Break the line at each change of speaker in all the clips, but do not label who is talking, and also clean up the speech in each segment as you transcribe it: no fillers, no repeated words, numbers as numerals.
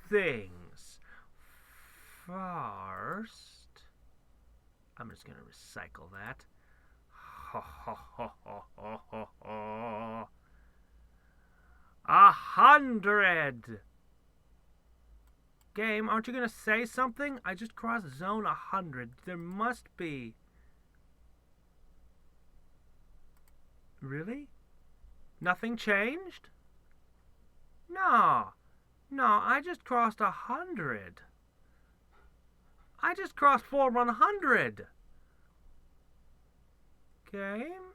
things. First, I'm just going to recycle that. Ho, ho, ho, ho, ho, ho, ho. 100! Game, aren't you going to say something? I just crossed zone 100. There must be. Really? Nothing changed? No. No, I just crossed 100. I just crossed 100. Game?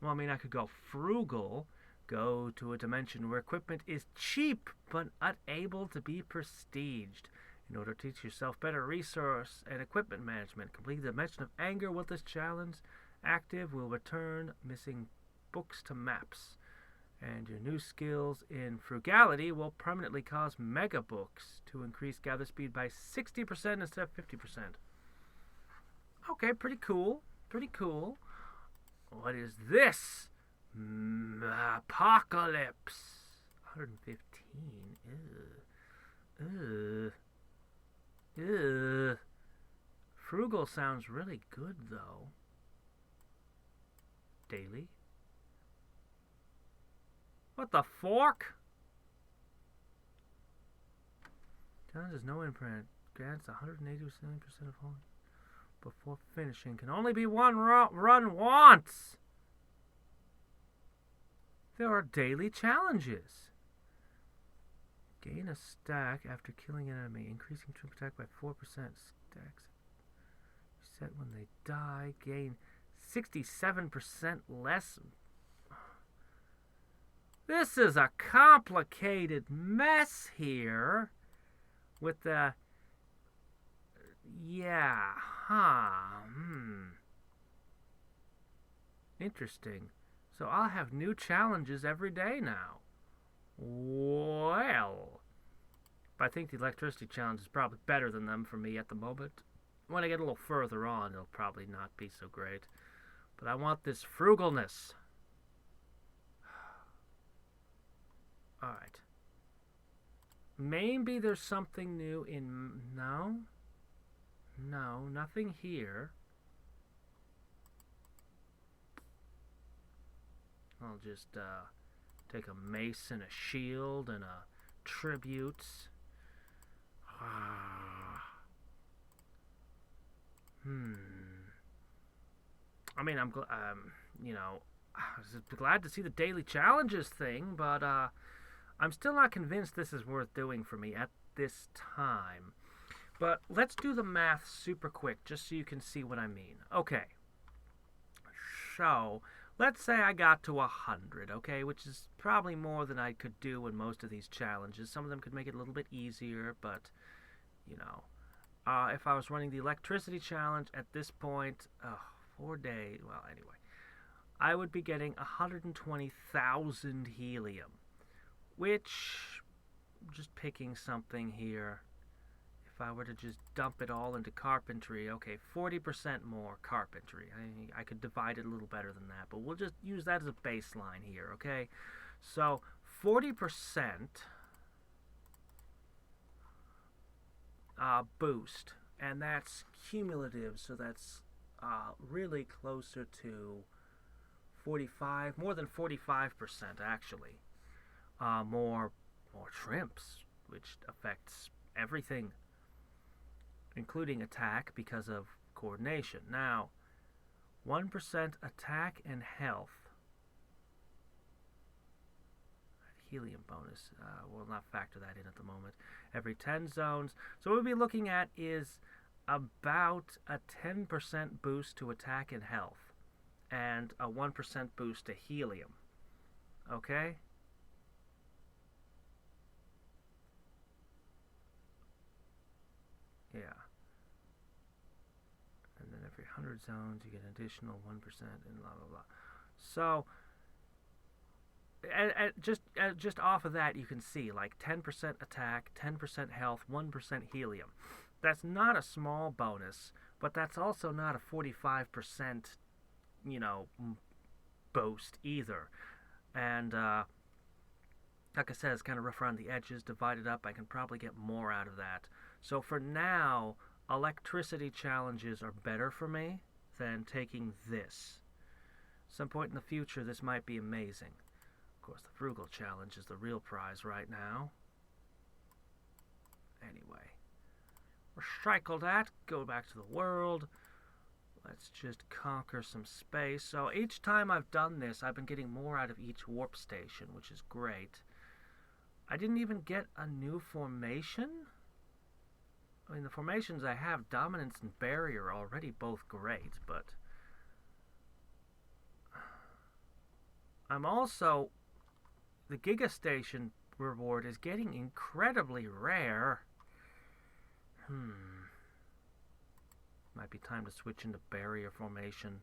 Well, I mean, I could go frugal, go to a dimension where equipment is cheap but unable to be prestiged. In order to teach yourself better resource and equipment management, complete the dimension of anger with this challenge. Active will return missing books to maps. And your new skills in frugality will permanently cause mega books to increase gather speed by 60% instead of 50%. Okay, pretty cool. Pretty cool. What is this? Apocalypse. 115. Ugh. Ugh. Frugal sounds really good, though. Daily. What the fork? Challenges no imprint. Grants 187% of home before finishing. Can only be one run once. There are daily challenges. Gain a stack after killing an enemy, increasing troop attack by 4%. Stacks reset when they die. Gain 67% less. This is a complicated mess here. With the... Yeah, Interesting. So I'll have new challenges every day now. Well, but I think the electricity challenge is probably better than them for me at the moment. When I get a little further on, it'll probably not be so great. But I want this frugalness. Alright. Maybe there's something new in... No? No, nothing here. I'll just take a mace and a shield and a tributes. I mean, I'm I was glad to see the daily challenges thing, but I'm still not convinced this is worth doing for me at this time. But let's do the math super quick, just so you can see what I mean. Okay. So, let's say I got to 100, okay, which is probably more than I could do in most of these challenges. Some of them could make it a little bit easier, but, you know. If I was running the electricity challenge at this point, 4 days, well, anyway, I would be getting 120,000 helium, which, just picking something here, if I were to just dump it all into carpentry, okay, 40% more carpentry. I could divide it a little better than that, but we'll just use that as a baseline here, okay? So, 40% boost, and that's cumulative, so that's really closer to 45, more than 45% actually. More Trimps, which affects everything, including attack because of coordination. Now, 1% attack and health. Helium bonus. We'll not factor that in at the moment. Every 10 zones. So what we'll be looking at is about a 10% boost to attack and health, and a 1% boost to helium. Okay? Yeah. And then every 100 zones you get an additional 1% and blah blah blah. So just off of that, you can see like 10% attack, 10% health, 1% helium. That's not a small bonus, but that's also not a 45%, boast either. And like I said, it's kind of rough around the edges, divided up. I can probably get more out of that. So for now, electricity challenges are better for me than taking this. Some point in the future, this might be amazing. Of course, the frugal challenge is the real prize right now. Anyway, recycle that, go back to the world. Let's just conquer some space. So each time I've done this, I've been getting more out of each warp station, which is great. I didn't even get a new formation. I mean, the formations I have, Dominance and Barrier, are already both great, but I'm also... The Giga Station reward is getting incredibly rare. Might be time to switch into barrier formation.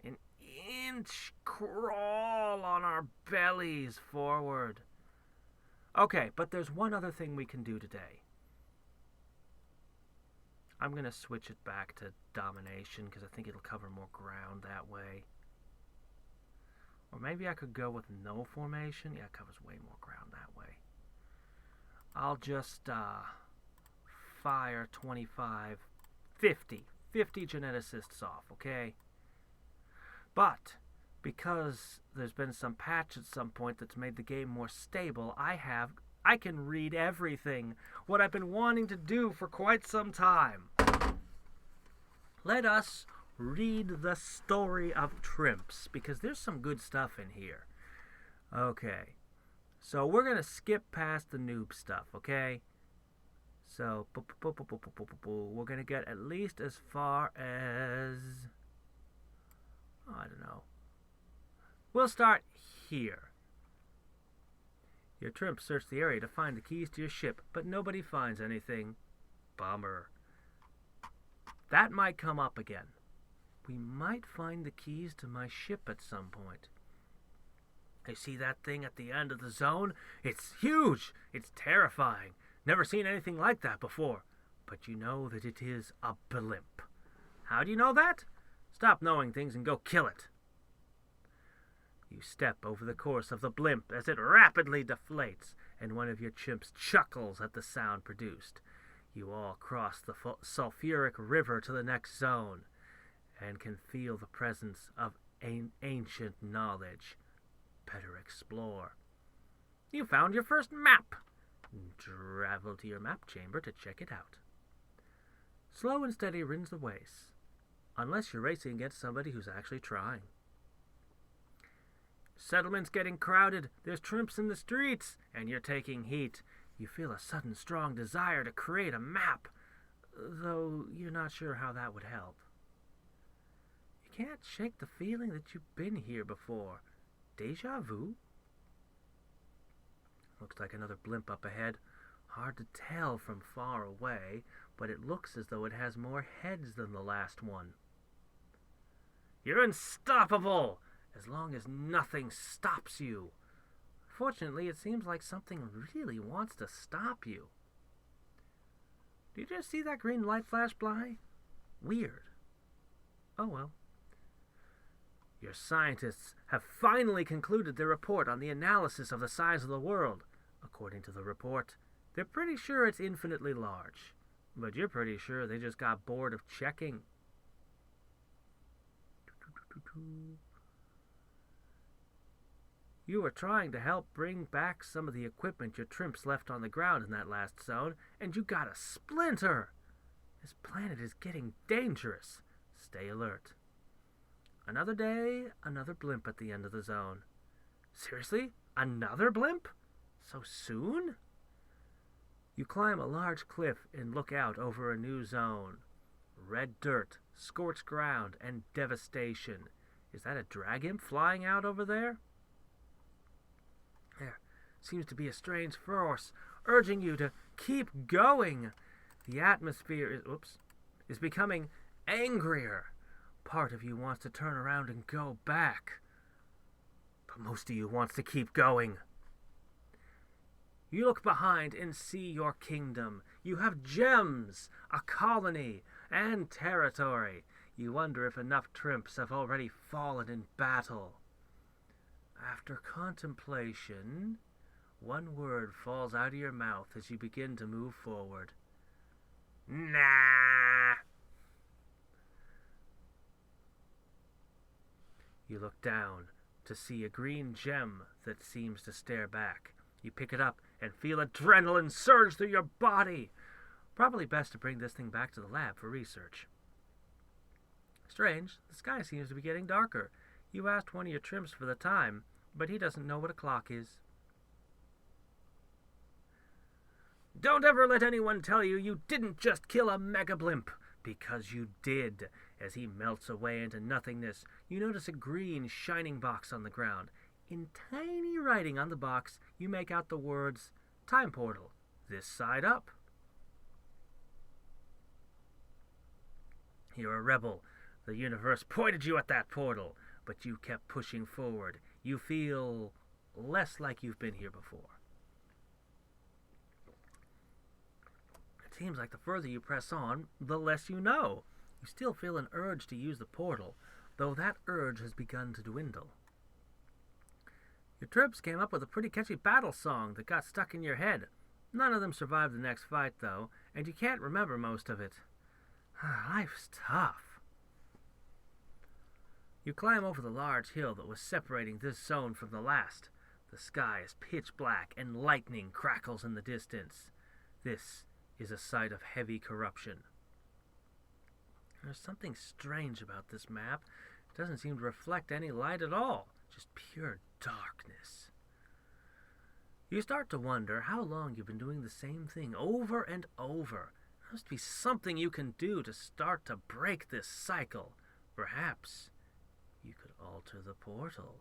An inch crawl on our bellies forward. Okay, but there's one other thing we can do today. I'm going to switch it back to domination because I think it'll cover more ground that way. Or maybe I could go with no formation. Yeah, it covers way more ground that way. I'll just fire 25, 50 geneticists off, okay? But because there's been some patch at some point that's made the game more stable, I can read everything. What I've been wanting to do for quite some time. Let us read the story of Trimps, because there's some good stuff in here. Okay. So we're going to skip past the noob stuff, okay? So, we're going to get at least as far as... I don't know. We'll start here. Your Trimps search the area to find the keys to your ship, but nobody finds anything. Bummer. That might come up again. We might find the keys to my ship at some point. I see that thing at the end of the zone? It's huge! It's terrifying. Never seen anything like that before. But you know that it is a blimp. How do you know that? Stop knowing things and go kill it. You step over the course of the blimp as it rapidly deflates, and one of your chimps chuckles at the sound produced. You all cross the sulfuric river to the next zone, and can feel the presence of ancient knowledge. Better explore. You found your first map. Travel to your map chamber to check it out. Slow and steady wins the race, unless you're racing against somebody who's actually trying. Settlement's getting crowded. There's Trimps in the streets, and you're taking heat. You feel a sudden strong desire to create a map, though you're not sure how that would help. You can't shake the feeling that you've been here before. Deja vu? Looks like another blimp up ahead. Hard to tell from far away, but it looks as though it has more heads than the last one. You're unstoppable! As long as nothing stops you. Fortunately, it seems like something really wants to stop you. Did you just see that green light flash by? Weird. Oh well. Your scientists have finally concluded their report on the analysis of the size of the world. According to the report, they're pretty sure it's infinitely large. But you're pretty sure they just got bored of checking. You were trying to help bring back some of the equipment your Trimps left on the ground in that last zone, and you got a splinter! This planet is getting dangerous. Stay alert. Another day, another blimp at the end of the zone. Seriously? Another blimp? So soon? You climb a large cliff and look out over a new zone. Red dirt, scorched ground, and devastation. Is that a drag imp flying out over there? There seems to be a strange force urging you to keep going. The atmosphere is becoming angrier. Part of you wants to turn around and go back, but most of you wants to keep going. You look behind and see your kingdom. You have gems, a colony, and territory. You wonder if enough Trimps have already fallen in battle. After contemplation, one word falls out of your mouth as you begin to move forward. Nah. You look down to see a green gem that seems to stare back. You pick it up and feel adrenaline surge through your body. Probably best to bring this thing back to the lab for research. Strange, the sky seems to be getting darker. You asked one of your Trimps for the time, but he doesn't know what a clock is. Don't ever let anyone tell you you didn't just kill a mega blimp, because you did. As he melts away into nothingness, you notice a green, shining box on the ground. In tiny writing on the box, you make out the words, Time Portal, this side up. You're a rebel. The universe pointed you at that portal, but you kept pushing forward. You feel less like you've been here before. It seems like the further you press on, the less you know. You still feel an urge to use the portal, though that urge has begun to dwindle. Your Trimps came up with a pretty catchy battle song that got stuck in your head. None of them survived the next fight, though, and you can't remember most of it. Life's tough. You climb over the large hill that was separating this zone from the last. The sky is pitch black and lightning crackles in the distance. This is a site of heavy corruption. There's something strange about this map. It doesn't seem to reflect any light at all, just pure darkness. You start to wonder how long you've been doing the same thing over and over. There must be something you can do to start to break this cycle. Perhaps you could alter the portal.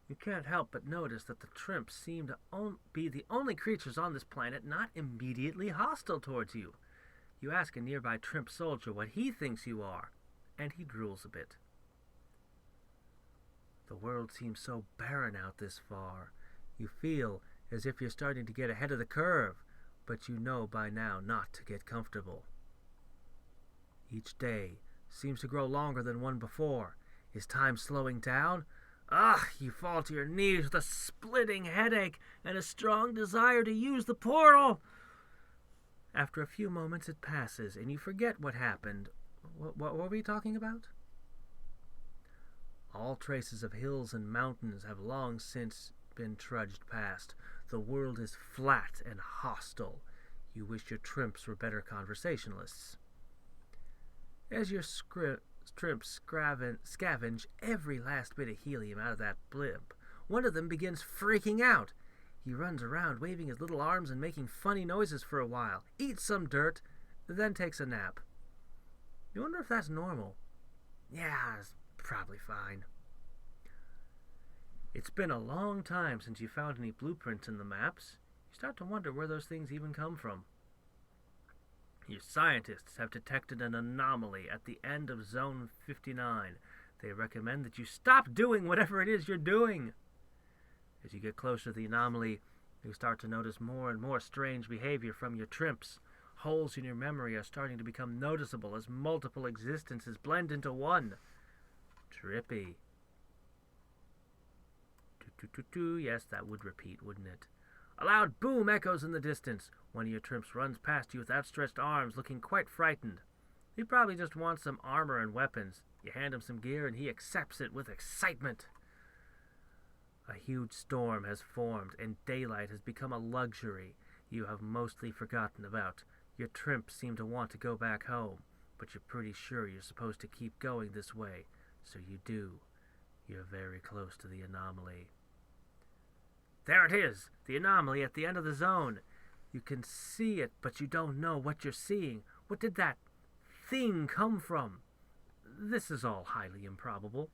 You can't help but notice that the Trimps seem to be the only creatures on this planet not immediately hostile towards you. You ask a nearby Trimp soldier what he thinks you are, and he drools a bit. The world seems so barren out this far. You feel as if you're starting to get ahead of the curve, but you know by now not to get comfortable. Each day seems to grow longer than one before. Is time slowing down? You fall to your knees with a splitting headache and a strong desire to use the portal. After a few moments it passes, and you forget what happened. What were we talking about? All traces of hills and mountains have long since been trudged past. The world is flat and hostile. You wish your Trimps were better conversationalists. As your Trimps scavenge every last bit of helium out of that blimp, one of them begins freaking out. He runs around waving his little arms and making funny noises for a while, eats some dirt, then takes a nap. You wonder if that's normal. Yeah, it's probably fine. It's been a long time since you found any blueprints in the maps. You start to wonder where those things even come from. Your scientists have detected an anomaly at the end of Zone 59. They recommend that you stop doing whatever it is you're doing. As you get closer to the anomaly, you start to notice more and more strange behavior from your Trimps. Holes in your memory are starting to become noticeable as multiple existences blend into one. Trippy. Yes, that would repeat, wouldn't it? A loud boom echoes in the distance. One of your Trimps runs past you with outstretched arms, looking quite frightened. He probably just wants some armor and weapons. You hand him some gear and he accepts it with excitement. A huge storm has formed, and daylight has become a luxury you have mostly forgotten about. Your Trimps seem to want to go back home, but you're pretty sure you're supposed to keep going this way, so you do. You're very close to the anomaly. There it is, the anomaly at the end of the zone. You can see it, but you don't know what you're seeing. What did that thing come from? This is all highly improbable.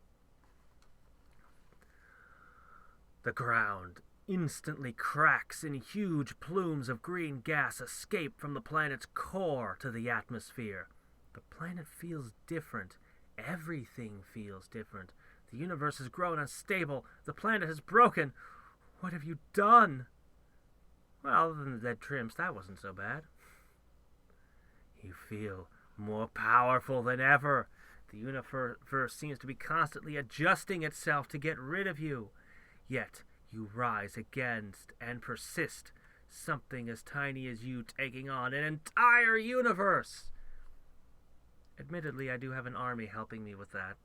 The ground instantly cracks and huge plumes of green gas escape from the planet's core to the atmosphere. The planet feels different. Everything feels different. The universe has grown unstable. The planet has broken. What have you done? Well, other than the dead Trimps, that wasn't so bad. You feel more powerful than ever. The universe seems to be constantly adjusting itself to get rid of you. Yet you rise against and persist, something as tiny as you taking on an entire universe. Admittedly, I do have an army helping me with that.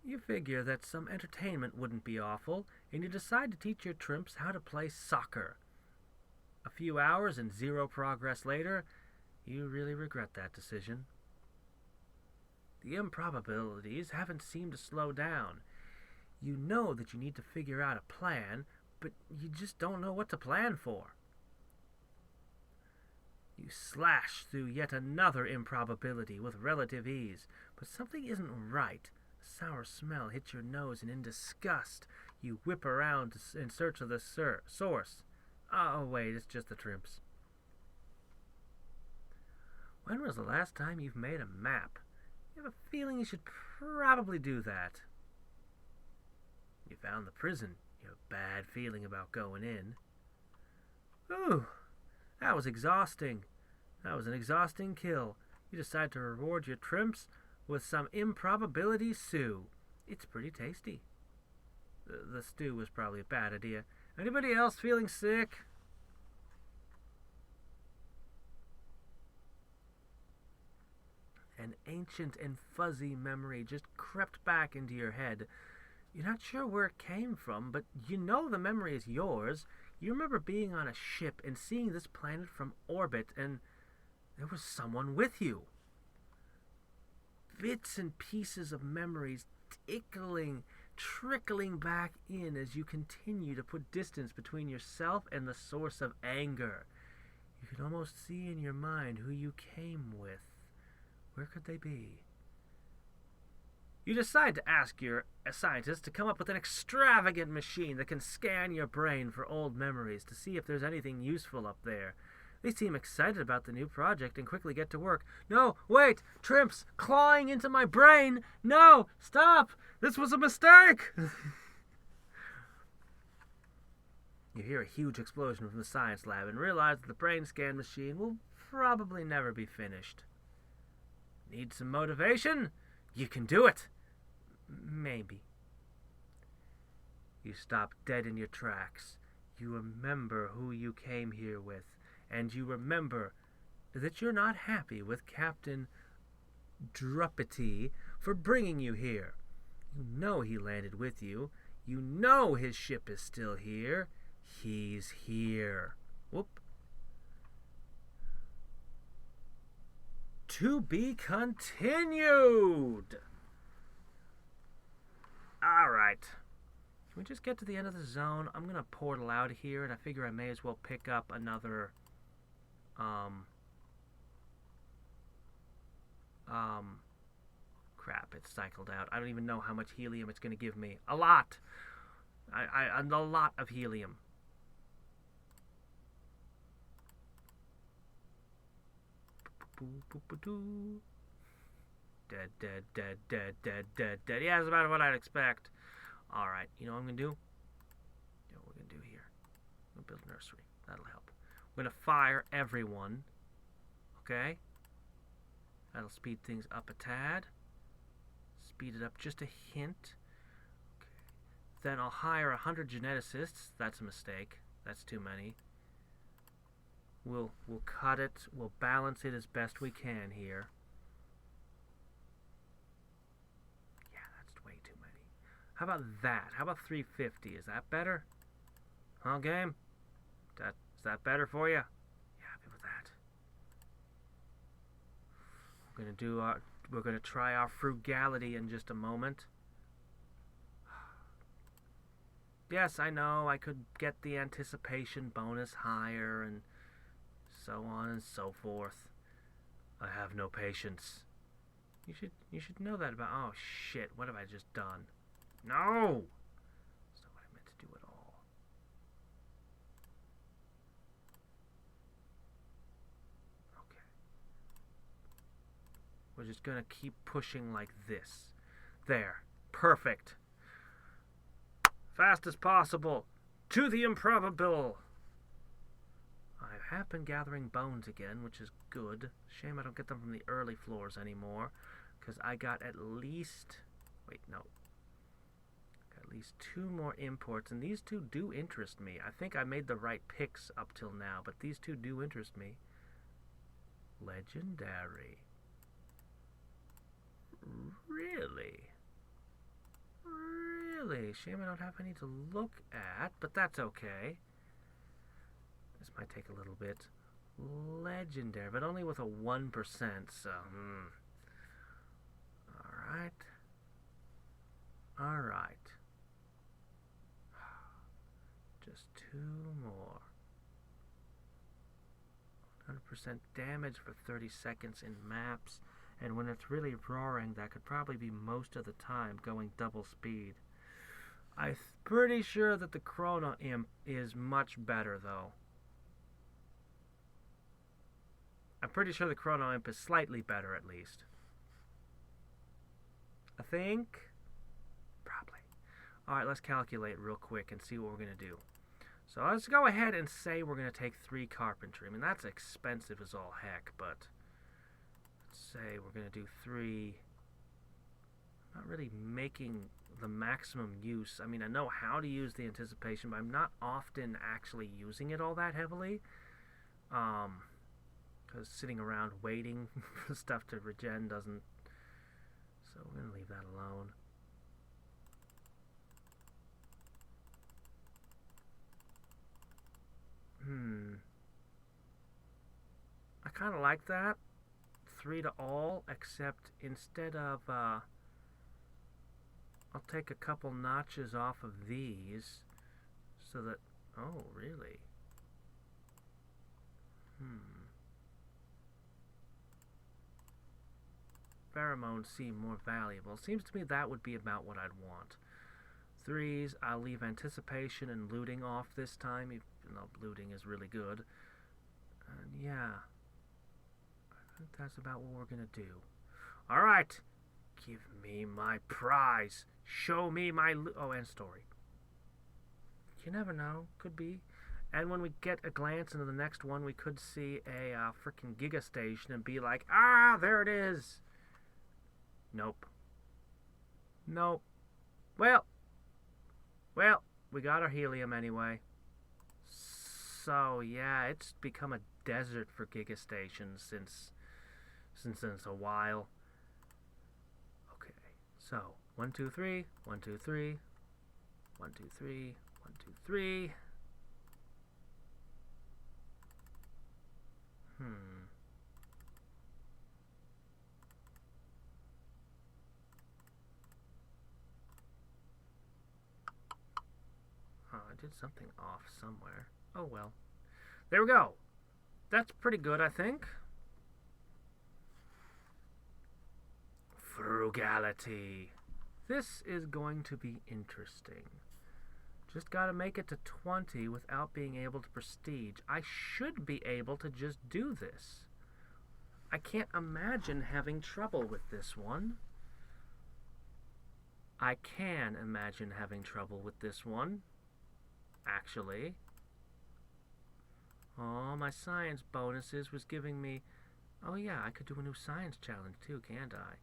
You figure that some entertainment wouldn't be awful, and you decide to teach your Trimps how to play soccer. A few hours and 0 progress later, you really regret that decision. The improbabilities haven't seemed to slow down. You know that you need to figure out a plan, but you just don't know what to plan for. You slash through yet another improbability with relative ease, but something isn't right. A sour smell hits your nose, and in disgust, you whip around in search of the source. Oh, wait, it's just the Trimps. When was the last time you've made a map? You have a feeling you should probably do that. You found the prison. You have a bad feeling about going in. Ooh, that was exhausting. That was an exhausting kill. You decide to reward your Trimps with some improbability stew. It's pretty tasty. The stew was probably a bad idea. Anybody else feeling sick? An ancient and fuzzy memory just crept back into your head. You're not sure where it came from, but you know the memory is yours. You remember being on a ship and seeing this planet from orbit, and there was someone with you. Bits and pieces of memories trickling back in as you continue to put distance between yourself and the source of anger. You can almost see in your mind who you came with. Where could they be? You decide to ask your scientist to come up with an extravagant machine that can scan your brain for old memories to see if there's anything useful up there. They seem excited about the new project and quickly get to work. No, wait! Trimps! Clawing into my brain! No! Stop! This was a mistake! You hear a huge explosion from the science lab and realize that the brain scan machine will probably never be finished. Need some motivation? You can do it! Maybe. You stop dead in your tracks. You remember who you came here with, and you remember that you're not happy with Captain Druppity for bringing you here. You know he landed with you. You know his ship is still here. He's here. Whoop. To be continued. Alright. Can we just get to the end of the zone? I'm going to portal out of here, and I figure I may as well pick up another, crap, it's cycled out. I don't even know how much helium it's going to give me. A lot! A lot of helium. Dead, dead, dead, dead, dead, dead, dead. Yeah, that's about what I'd expect. Alright, you know what I'm going to do? You know what we're going to do here? I'm going to build a nursery. That'll help. I'm going to fire everyone. Okay? That'll speed things up a tad. Speed it up just a hint. Okay. Then I'll hire 100 geneticists. That's a mistake. That's too many. We'll cut it. We'll balance it as best we can here. Yeah, that's way too many. How about that? How about 350? Is that better? Huh, game? Is that better for you? Yeah, happy with that. We're gonna try our frugality in just a moment. Yes, I know I could get the anticipation bonus higher and so on and so forth. I have no patience. You should know that about. Oh shit! What have I just done? No! That's not what I meant to do at all. Okay. We're just gonna keep pushing like this. There. Perfect. Fast as possible. To the improbable. I've have been gathering bones again, which is good. Shame I don't get them from the early floors anymore, because I got at least... Wait, no. Got at least 2 more imports, and these 2 do interest me. I think I made the right picks up till now, but these 2 do interest me. Legendary. Really? Really? Shame I don't have any to look at, but that's okay. This might take a little bit. Legendary, but only with a 1%, so... Alright. Alright. Just 2 more. 100% damage for 30 seconds in maps, and when it's really roaring, that could probably be most of the time going double speed. I'm pretty sure that the Chrono Imp is much better, though. I'm pretty sure the Chrono Imp is slightly better, at least. I think? Probably. Alright, let's calculate real quick and see what we're going to do. So let's go ahead and say we're going to take 3 carpentry. I mean, that's expensive as all heck, but let's say we're going to do 3. I'm not really making the maximum use. I mean, I know how to use the anticipation, but I'm not often actually using it all that heavily. Because sitting around waiting for stuff to regen doesn't... So we're going to leave that alone. I kind of like that. 3 to all, except instead of... I'll take a couple notches off of these so that... Oh, really? Pheromones seem more valuable. Seems to me that would be about what I'd want. 3s, I'll leave anticipation and looting off this time, even though looting is really good. And yeah, I think that's about what we're going to do. Alright, give me my prize. Show me my oh, and story. You never know, could be. And when we get a glance into the next one, we could see a freaking Giga Station and be like, ah, there it is. Nope. Nope. Well, we got our helium anyway. So, yeah, it's become a desert for Giga Stations since a while. Okay, so 1, 2, 3, 1, 2, 3, 1, 2, 3, 1, 2, 3. Oh, I did something off somewhere. Oh well. There we go. That's pretty good, I think. Frugality. This is going to be interesting. Just gotta make it to 20 without being able to prestige. I should be able to just do this. I can't imagine having trouble with this one. I can imagine having trouble with this one, actually. Oh, my science bonuses was giving me... Oh yeah, I could do a new science challenge too, can't I?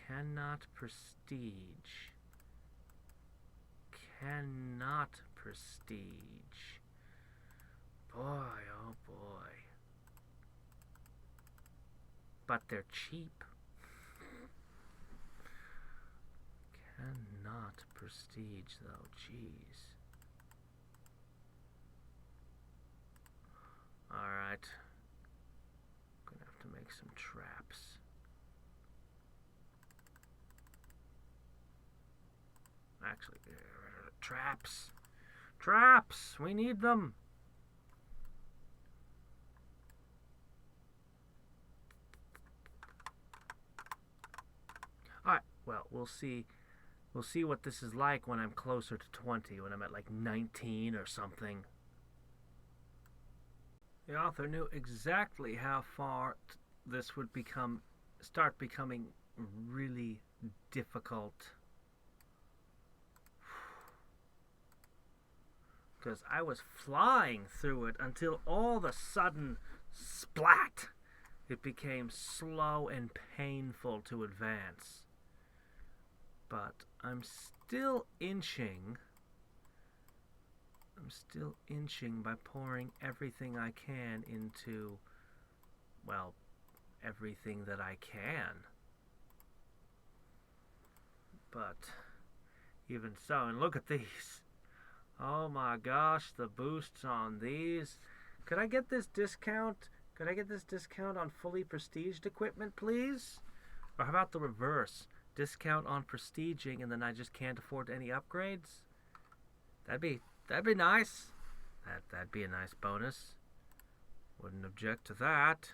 Cannot prestige. Cannot prestige. Boy, oh boy. But they're cheap. Cannot prestige though, jeez. Alright. Gonna have to make some traps. Actually, traps. Traps! We need them! Alright, well, we'll see. We'll see what this is like when I'm closer to 20, when I'm at like 19 or something. The author knew exactly how far this would start becoming really difficult. because I was flying through it until all of a sudden, splat! It became slow and painful to advance. But I'm still inching. By pouring everything I can into, well, everything that I can. But even so, and look at these. Oh my gosh, the boosts on these. Could I get this discount? Could I get this discount on fully prestiged equipment, please? Or how about the reverse? Discount on prestiging, and then I just can't afford any upgrades? That'd be nice. That'd be a nice bonus. Wouldn't object to that.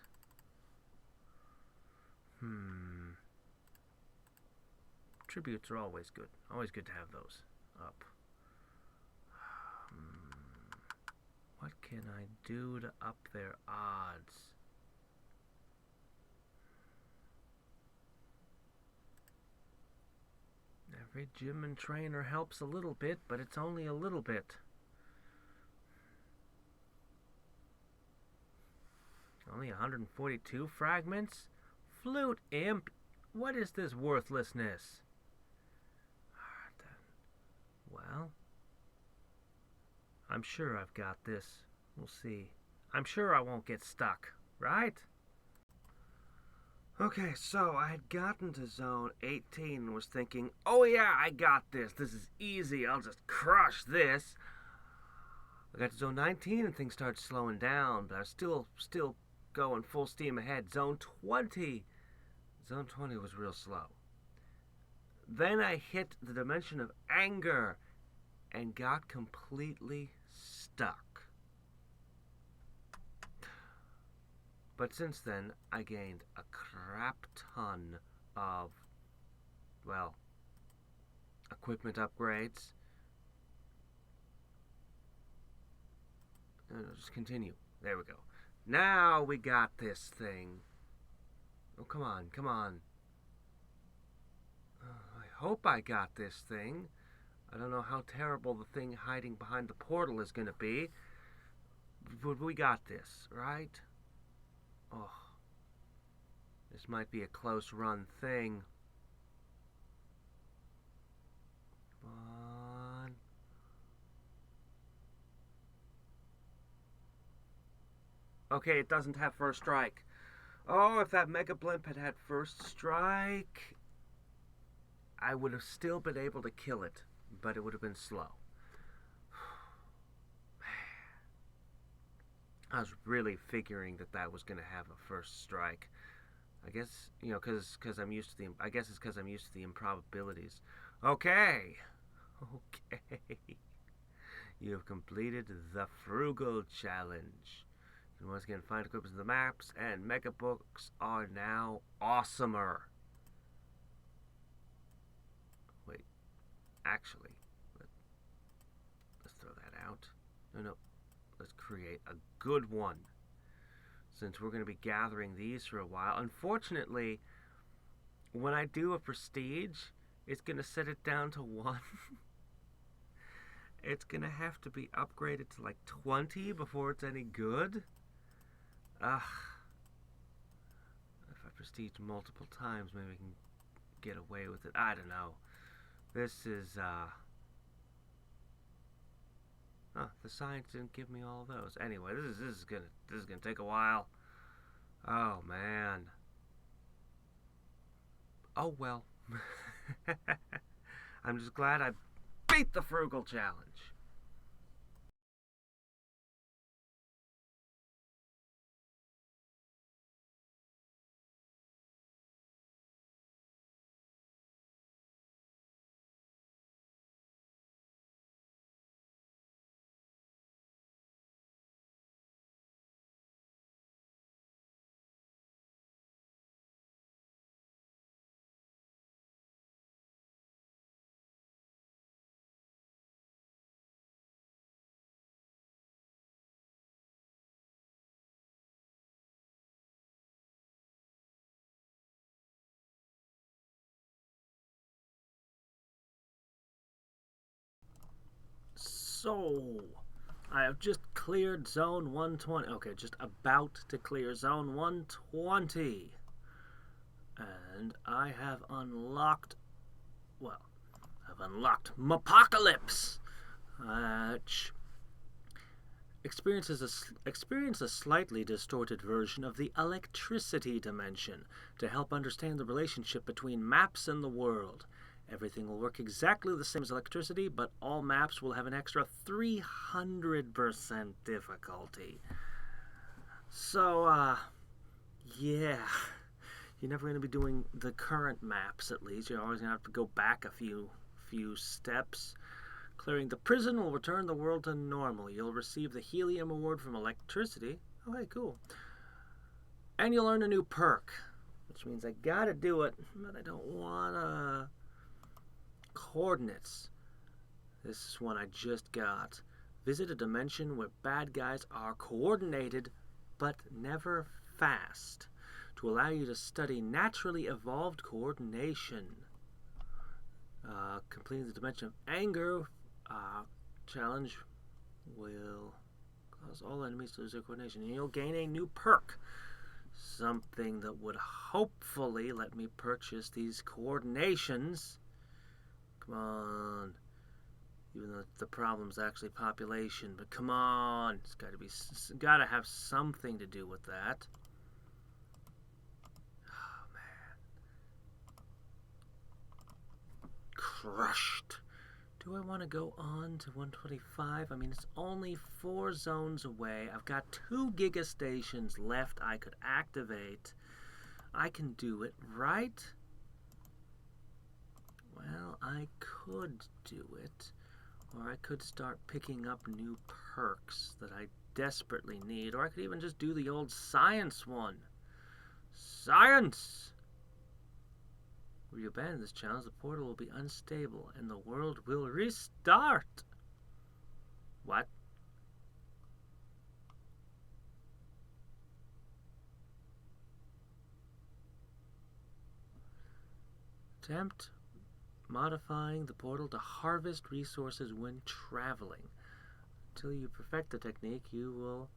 Tributes are always good. Always good to have those up. What can I do to up their odds? Every gym and trainer helps a little bit, but it's only a little bit. Only 142 fragments? Flute Imp, what is this worthlessness? Well, I'm sure I've got this. We'll see. I'm sure I won't get stuck, right? Okay, so I had gotten to zone 18 and was thinking, oh yeah, I got this. This is easy. I'll just crush this. I got to zone 19 and things started slowing down, but I was still going full steam ahead. Zone 20 was real slow. Then I hit the dimension of anger and got completely stuck. But since then, I gained a crap ton of, well, equipment upgrades. And I'll just continue. There we go. Now we got this thing. Oh, come on, come on. I hope I got this thing. I don't know how terrible the thing hiding behind the portal is going to be. But we got this, right? Oh. This might be a close run thing. Come on. Okay, it doesn't have first strike. Oh, if that Mega Blimp had had first strike, I would have still been able to kill it, but it would have been slow. I was really figuring that was going to have a first strike. I guess, because I'm used to the. I guess it's because I'm used to the improbabilities. Okay. You have completed the Frugal Challenge. You can once again find equipment in the maps, and Mega Books are now awesomer. Wait, actually, let's throw that out. No, let's create a good one, since we're going to be gathering these for a while. Unfortunately, when I do a prestige, it's going to set it down to 1. It's going to have to be upgraded to like 20 before it's any good. Ugh. If I prestige multiple times, maybe I can get away with it. I don't know. This is, the science didn't give me all those. Anyway, this is gonna take a while. Oh man. Oh well. I'm just glad I beat the Frugal Challenge. So, I have just cleared zone 120. Okay, just about to clear zone 120. And I have unlocked, well, I've unlocked Mapocalypse, which experience a slightly distorted version of the electricity dimension to help understand the relationship between maps and the world. Everything will work exactly the same as electricity, but all maps will have an extra 300% difficulty. So, yeah. You're never going to be doing the current maps, at least. You're always going to have to go back a few steps. Clearing the prison will return the world to normal. You'll receive the helium award from electricity. Okay, cool. And you'll earn a new perk, which means I gotta do it, but I don't wanna. Coordinates. This is one I just got. Visit a dimension where bad guys are coordinated, but never fast, to allow you to study naturally evolved coordination. Completing the dimension of anger challenge will cause all enemies to lose their coordination, and you'll gain a new perk. Something that would hopefully let me purchase these coordinations. Come on. Even though the problem's actually population, but come on. It's gotta have something to do with that. Oh, man. Crushed. Do I want to go on to 125? I mean, it's only 4 zones away. I've got 2 gigastations left I could activate. I can do it, right? Well, I could do it. Or I could start picking up new perks that I desperately need. Or I could even just do the old science one. Science! If you abandon this challenge, the portal will be unstable and the world will restart. What? Attempt modifying the portal to harvest resources when traveling. Until you perfect the technique, you will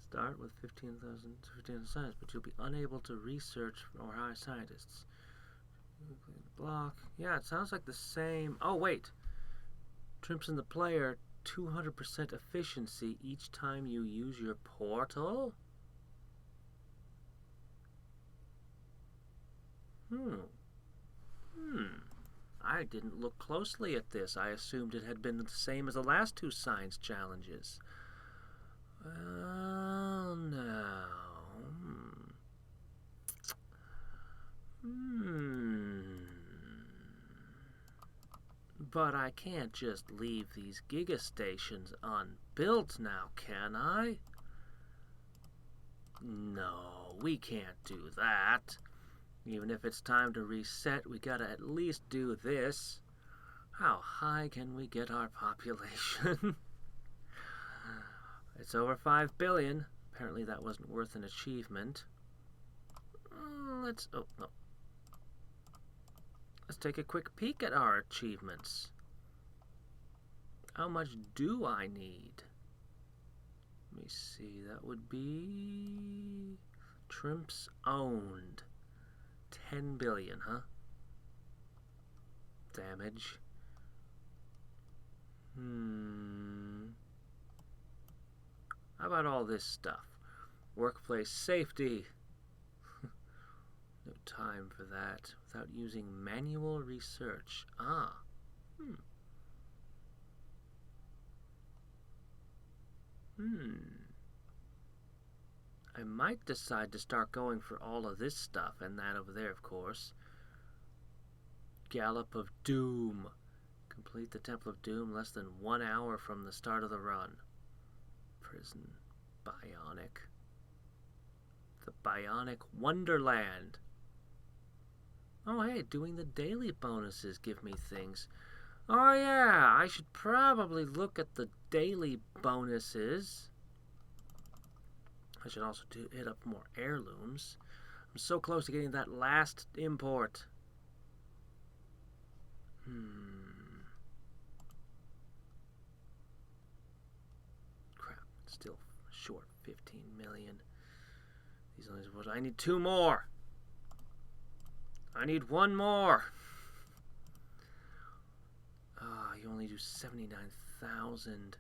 start with 15,000 science, but you'll be unable to research or hire scientists. Block. Yeah, it sounds like the same. Oh, wait. Trimps in the player, 200% efficiency each time you use your portal? I didn't look closely at this. I assumed it had been the same as the last 2 science challenges. Well, no. But I can't just leave these gigastations unbuilt now, can I? No, we can't do that. Even if it's time to reset, we gotta at least do this. How high can we get our population? It's over 5 billion. Apparently that wasn't worth an achievement. Let's take a quick peek at our achievements. How much do I need? Let me see, that would be Trimps owned. 10 billion, huh? Damage. How about all this stuff? Workplace safety. No time for that without using manual research. I might decide to start going for all of this stuff, and that over there, of course. Gallop of Doom. Complete the Temple of Doom less than 1 hour from the start of the run. Prison. Bionic. The Bionic Wonderland. Oh, hey, doing the daily bonuses give me things. Oh, yeah, I should probably look at the daily bonuses. I should also hit up more heirlooms. I'm so close to getting that last import. Still short 15 million. These only supposed. I need 2 more. I need 1 more. You only do 79,000.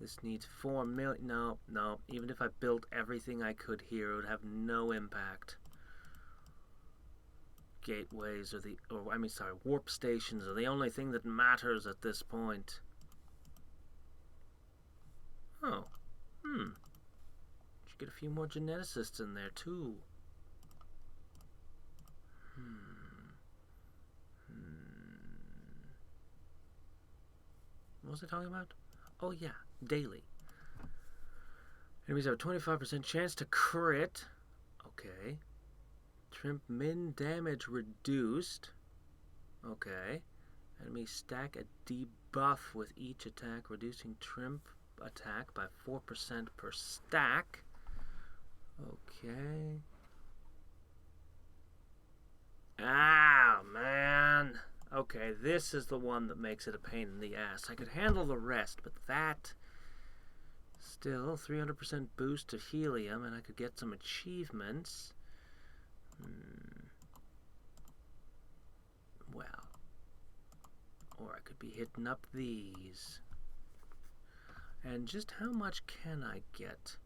This needs 4 million. No, no. Even if I built everything I could here, it would have no impact. Gateways are warp stations are the only thing that matters at this point. Oh. Should get a few more geneticists in there too. What was I talking about? Oh yeah, daily. Enemies have a 25% chance to crit. Okay. Trimp min damage reduced. Okay. Enemy stack a debuff with each attack, reducing Trimp attack by 4% per stack. Okay. Ah, man. Okay, this is the one that makes it a pain in the ass. I could handle the rest, but that... Still, 300% boost to helium, and I could get some achievements. Well. Or I could be hitting up these. And just how much can I get?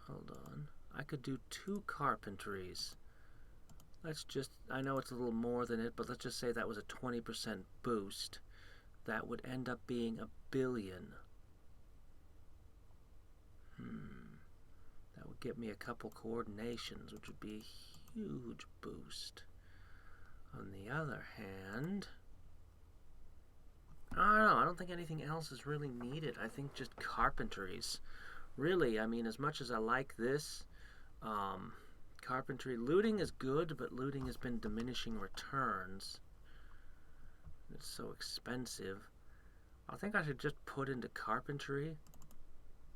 Hold on. I could do 2 carpentries. Let's just, I know it's a little more than it, but let's just say that was a 20% boost. That would end up being 1 billion. That would get me a couple coordinations, which would be a huge boost. On the other hand, I don't know, I don't think anything else is really needed. I think just carpentries. Really, I mean, as much as I like this, carpentry, looting is good, but looting has been diminishing returns. It's so expensive. I think I should just put into carpentry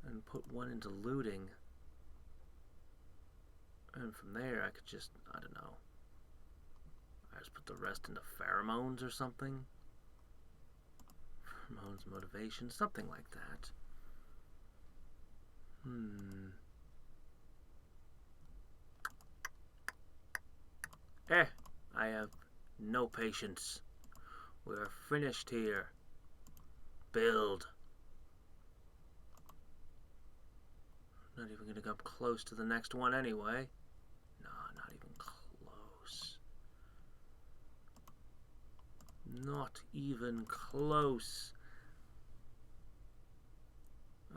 and put 1 into looting. And from there I could just, I don't know, I just put the rest into pheromones or something. Pheromones, motivation, something like that. I have no patience. We're finished here. Build. Not even going to come close to the next one anyway. No, not even close. Not even close.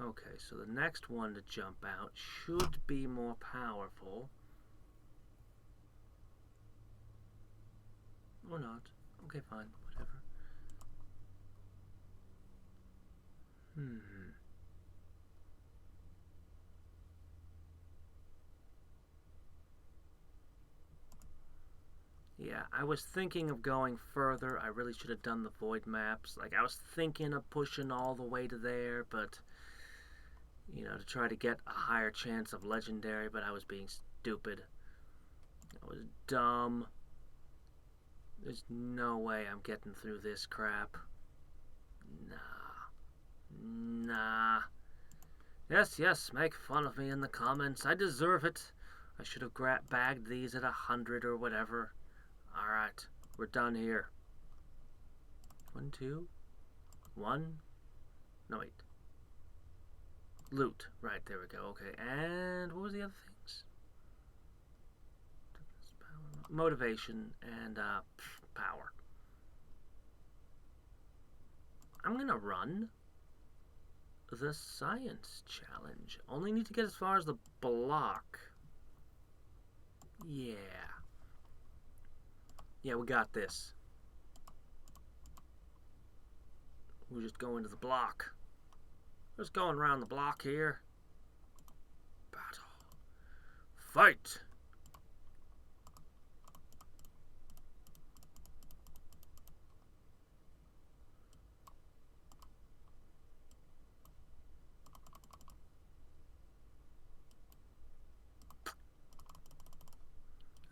Okay, so the next one to jump out should be more powerful. Or not. Okay, fine. Whatever. Yeah, I was thinking of going further. I really should have done the void maps. Like, I was thinking of pushing all the way to there, but, you know, to try to get a higher chance of legendary, but I was being stupid. I was dumb. There's no way I'm getting through this crap. Nah. Yes, make fun of me in the comments. I deserve it. I should have bagged these at 100 or whatever. Alright, we're done here. 1, 2, 1. No, wait. Loot. Right, there we go. Okay, and what was the other things? Motivation and power. I'm gonna run the science challenge. Only need to get as far as the block. Yeah. Yeah, we got this. We're just going to the block. Just going around the block here. Battle. Fight!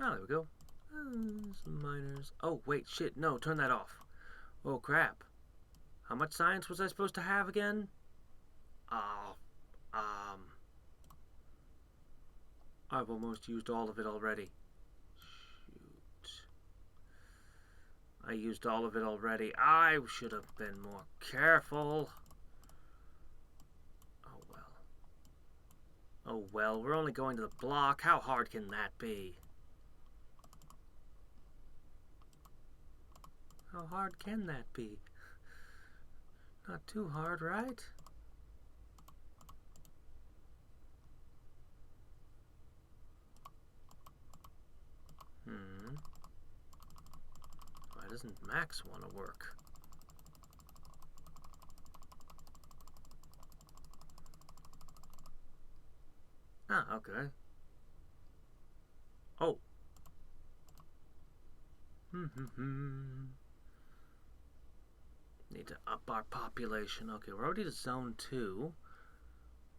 Oh, there we go. Some miners. Oh, wait, shit. No, turn that off. Oh, crap. How much science was I supposed to have again? Oh, I've almost used all of it already. Shoot. I used all of it already. I should have been more careful. Oh well. Oh well, we're only going to the block. How hard can that be? How hard can that be? Not too hard, right? Why doesn't Max want to work? Ah, okay. Oh. Need to up our population. Okay, we're already to zone 2.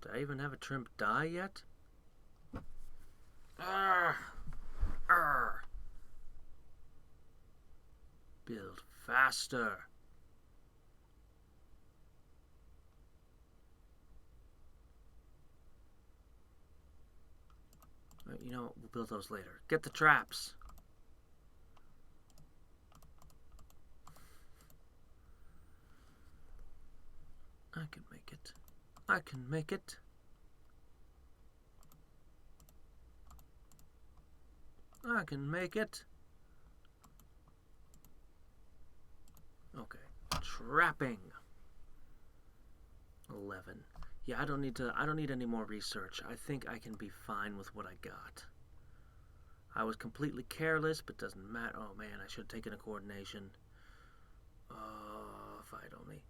Do I even have a Trimp die yet? Build faster. You know, we'll build those later. Get the traps. I can make it. I can make it. I can make it. Okay. Trapping. 11. Yeah, I don't need any more research. I think I can be fine with what I got. I was completely careless, but doesn't matter. Oh man, I should have taken a coordination. If I'd only...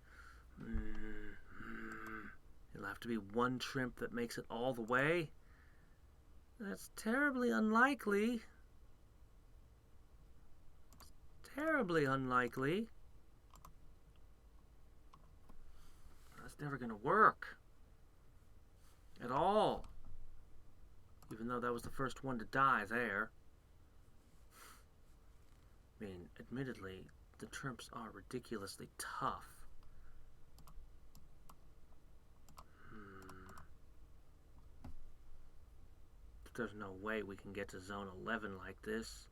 It'll have to be one Trimp that makes it all the way. That's terribly unlikely. Terribly unlikely. That's never going to work. At all. Even though that was the first one to die there. I mean, admittedly, the Trimps are ridiculously tough. There's no way we can get to zone 11 like this.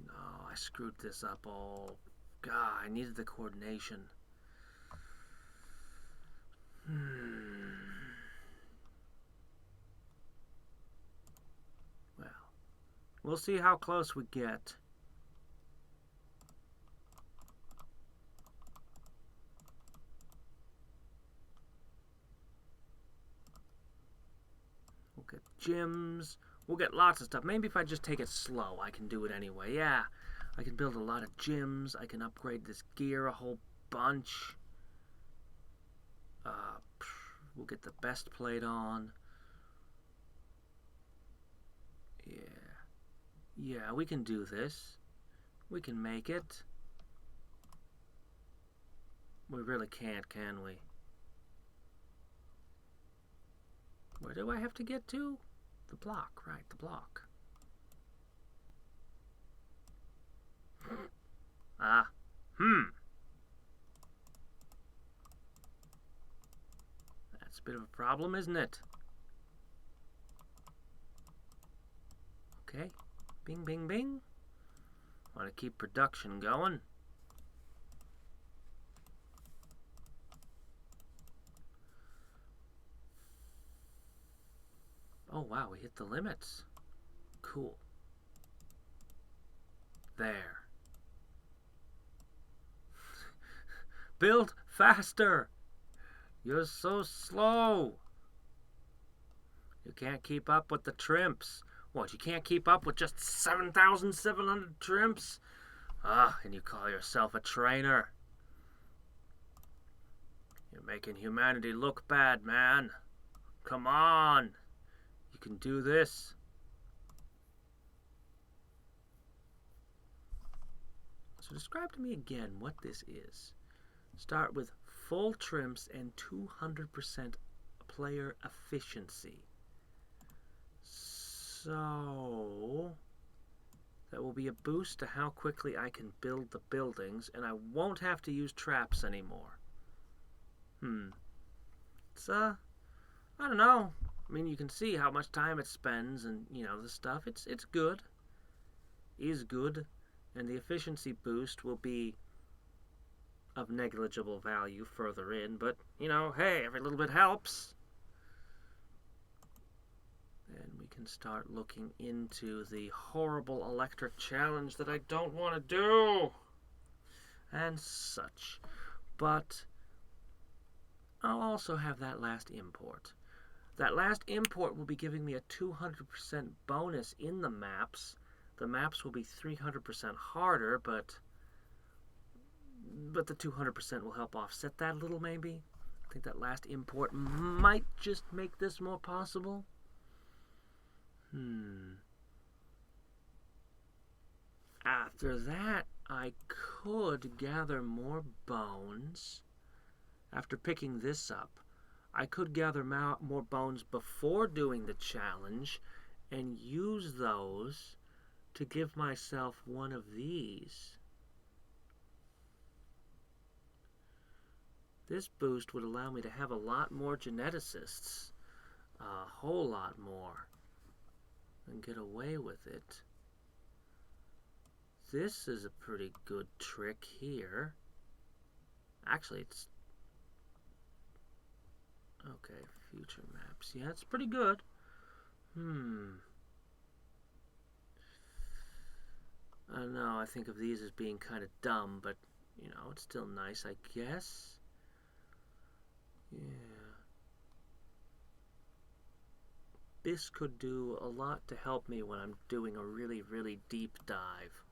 No, I screwed this up all. God, I needed the coordination. Well, we'll see how close we get. We'll get gyms. We'll get lots of stuff. Maybe if I just take it slow, I can do it anyway. Yeah, I can build a lot of gyms. I can upgrade this gear a whole bunch. We'll get the best plate on. Yeah, we can do this. We can make it. We really can't, can we? Where do I have to get to? The block, right, the block. That's a bit of a problem, isn't it? Okay, bing, bing, bing. Want to keep production going. Oh wow, we hit the limits. Cool. There. Build faster! You're so slow! You can't keep up with the Trimps. What, you can't keep up with just 7,700 Trimps? And you call yourself a trainer? You're making humanity look bad, man. Come on! You can do this. So describe to me again what this is. Start with full Trimps and 200% player efficiency. So that will be a boost to how quickly I can build the buildings, and I won't have to use traps anymore. It's, I don't know. I mean, you can see how much time it spends and, the stuff. It's good. Is good. And the efficiency boost will be of negligible value further in, but, hey, every little bit helps. And we can start looking into the horrible electric challenge that I don't want to do. And such. But I'll also have that last import. That last import will be giving me a 200% bonus in the maps. The maps will be 300% harder, but the 200% will help offset that a little, maybe. I think that last import might just make this more possible. After that, I could gather more bones. After picking this up, I could gather more bones before doing the challenge and use those to give myself one of these. This boost would allow me to have a lot more geneticists, a whole lot more, and get away with it. This is a pretty good trick here. Actually, it's... okay, future maps. Yeah, it's pretty good. I don't know, I think of these as being kind of dumb, but, it's still nice, I guess. Yeah. This could do a lot to help me when I'm doing a really, really deep dive.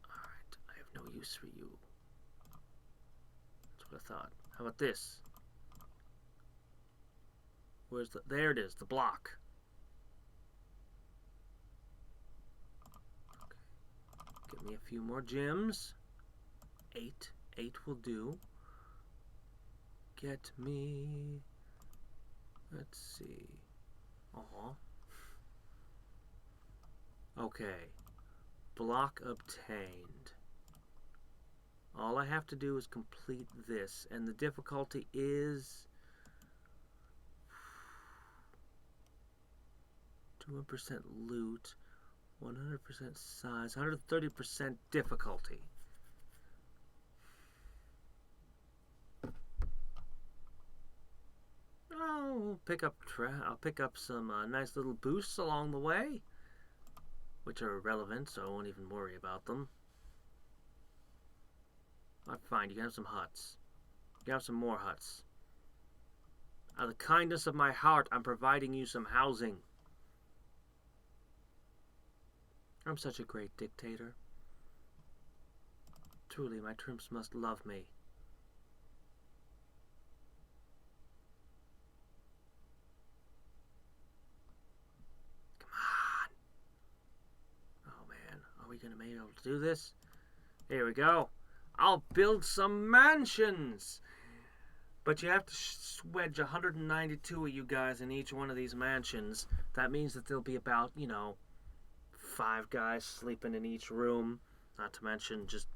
Alright, I have no use for you. That's what I thought. How about this? Where's the... there it is, the block. Okay. Give me a few more gems. 8. 8 will do. Get me... let's see. Okay. Block obtained. All I have to do is complete this, and the difficulty is 200% loot, 100% size, 130% difficulty. I'll pick up some nice little boosts along the way, which are irrelevant, so I won't even worry about them. Fine, you can have some huts. You can have some more huts. Out of the kindness of my heart, I'm providing you some housing. I'm such a great dictator. Truly, my Trimps must love me. Are we going to be able to do this? Here we go. I'll build some mansions. But you have to wedge 192 of you guys in each one of these mansions. That means that there'll be about, 5 guys sleeping in each room. Not to mention just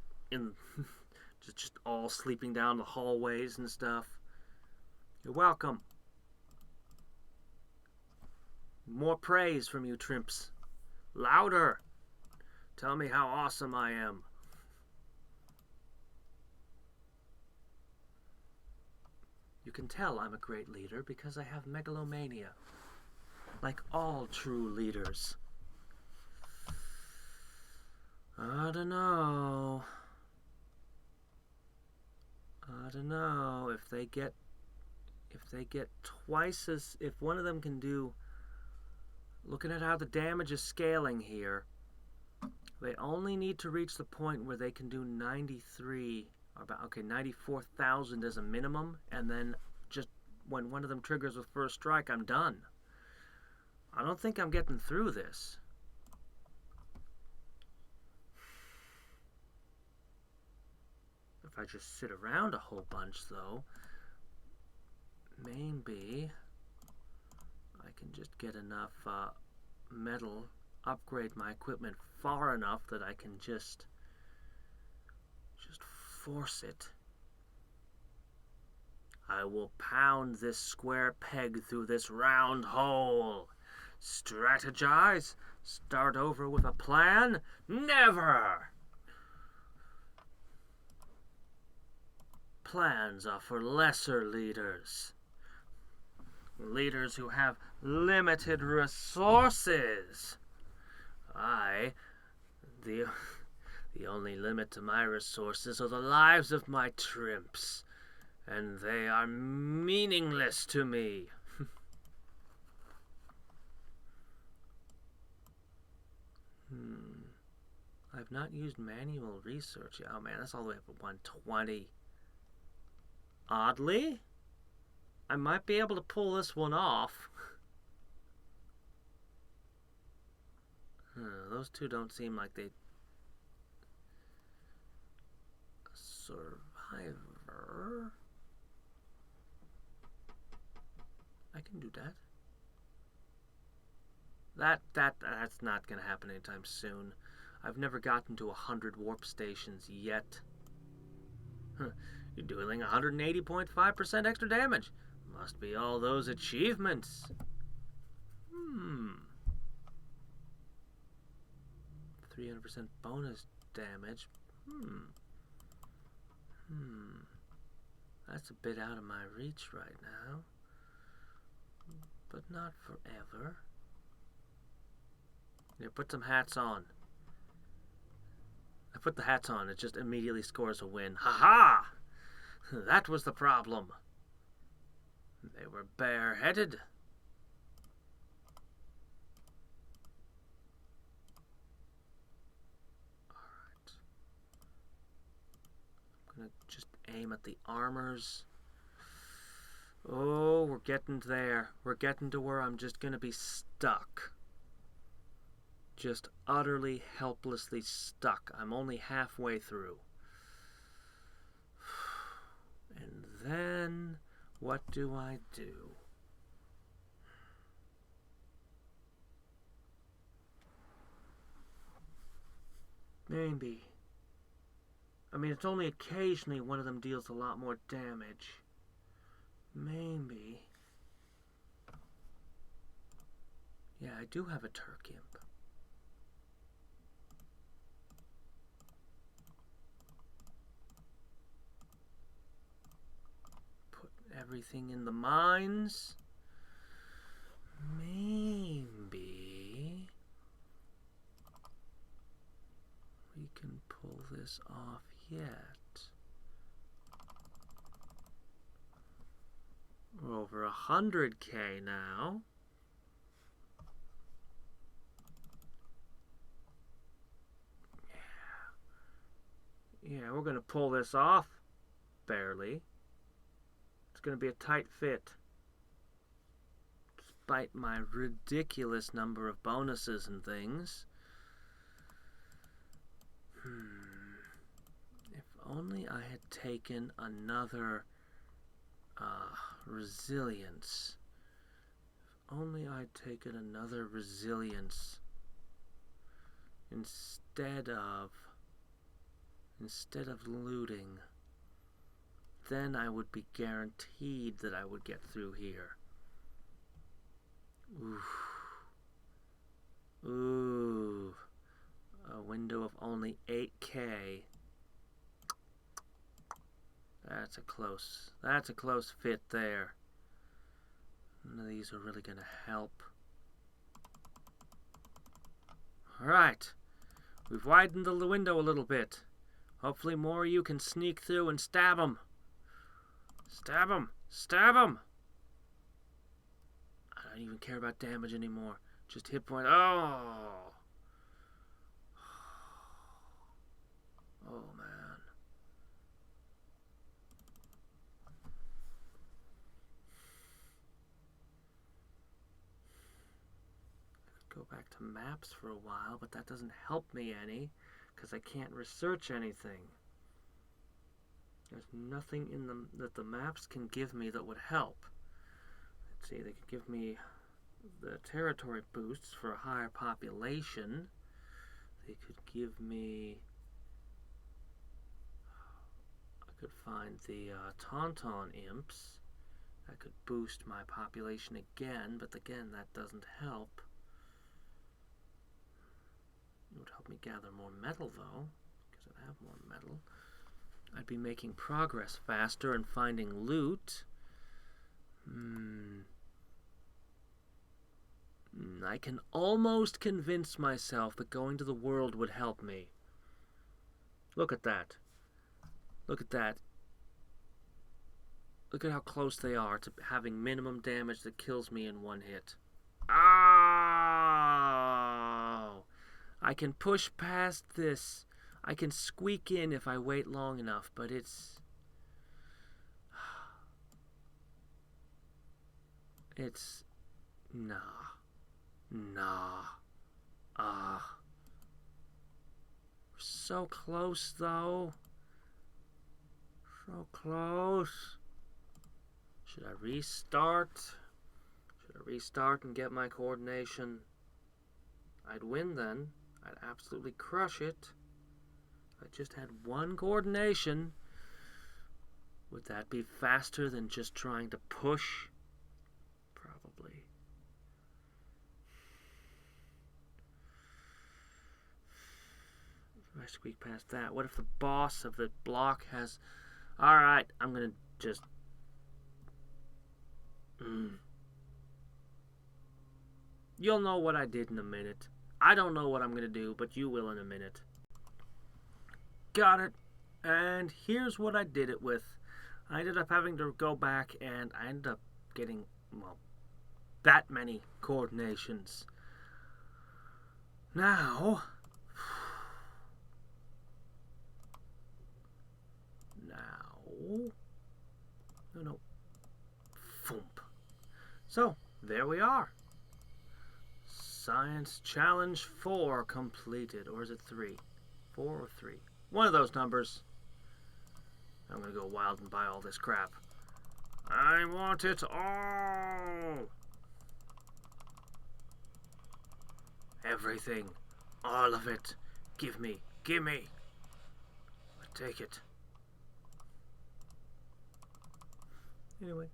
just all sleeping down the hallways and stuff. You're welcome. More praise from you, Trimps. Louder. Tell me how awesome I am. You can tell I'm a great leader because I have megalomania. Like all true leaders. I don't know. If they get twice as... if one of them can do... looking at how the damage is scaling here, they only need to reach the point where they can do 94,000 as a minimum, and then just when one of them triggers with first strike, I'm done. I don't think I'm getting through this. If I just sit around a whole bunch, though, maybe I can just get enough metal, upgrade my equipment far enough that I can just force it. I will pound this square peg through this round hole. Strategize? Start over with a plan? Never! Plans are for lesser leaders. Leaders who have limited resources. The only limit to my resources are the lives of my Trimps, and they are meaningless to me. I've not used manual research yet. Oh man, that's all the way up at 120. Oddly, I might be able to pull this one off. Those two don't seem like they... Survivor? I can do that. That's not going to happen anytime soon. I've never gotten to 100 warp stations yet. You're dealing 180.5% extra damage. Must be all those achievements. 300% bonus damage. That's a bit out of my reach right now. But not forever. Here, put some hats on. I put the hats on, it just immediately scores a win. Ha-ha! That was the problem. They were bareheaded. Alright. I'm gonna just aim at the armors. Oh, we're getting there. We're getting to where I'm just gonna be stuck. Just utterly, helplessly stuck. I'm only halfway through. And then, what do I do? Maybe. I mean, it's only occasionally one of them deals a lot more damage. Maybe. Yeah, I do have a Turk Imp. Everything in the mines. Maybe we can pull this off yet. We're over 100K now. Yeah, we're gonna pull this off. Barely. It's going to be a tight fit. Despite my ridiculous number of bonuses and things. If only I had taken another resilience. If only I'd taken another resilience instead of looting. Then I would be guaranteed that I would get through here. Ooh. A window of only 8K. That's a close fit there. None of these are really going to help. Alright. We've widened the window a little bit. Hopefully more of you can sneak through and stab them. Stab him! Stab him! I don't even care about damage anymore. Just hit point. Oh! Oh, man. I could go back to maps for a while, but that doesn't help me any, because I can't research anything. There's nothing in them that the maps can give me that would help. Let's see, they could give me the territory boosts for a higher population. They could give me... I could find the Tauntaun Imps. I could boost my population again, but again, that doesn't help. It would help me gather more metal, though, because I'd have more metal. I'd be making progress faster and finding loot. I can almost convince myself that going to the world would help me. Look at that. Look at that. Look at how close they are to having minimum damage that kills me in one hit. Oh! I can push past this. I can squeak in if I wait long enough, but it's... It's... Nah. Nah. So close, though. So close. Should I restart? Should I restart and get my coordination? I'd win then. I'd absolutely crush it. I just had one coordination. Would that be faster than just trying to push? Probably. If I squeak past that, what if the boss of the block has... Alright, I'm gonna just... You'll know what I did in a minute. I don't know what I'm gonna do, but you will in a minute. Got it. And here's what I did it with. I ended up having to go back, and I ended up getting, well, that many coordinations. Now... No. Thump. So, there we are. Science Challenge 4 completed. Or is it 3? 4 or 3? One of those numbers. I'm gonna go wild and buy all this crap. I want it all! Everything. All of it. Give me. Gimme. Take it. Anyway.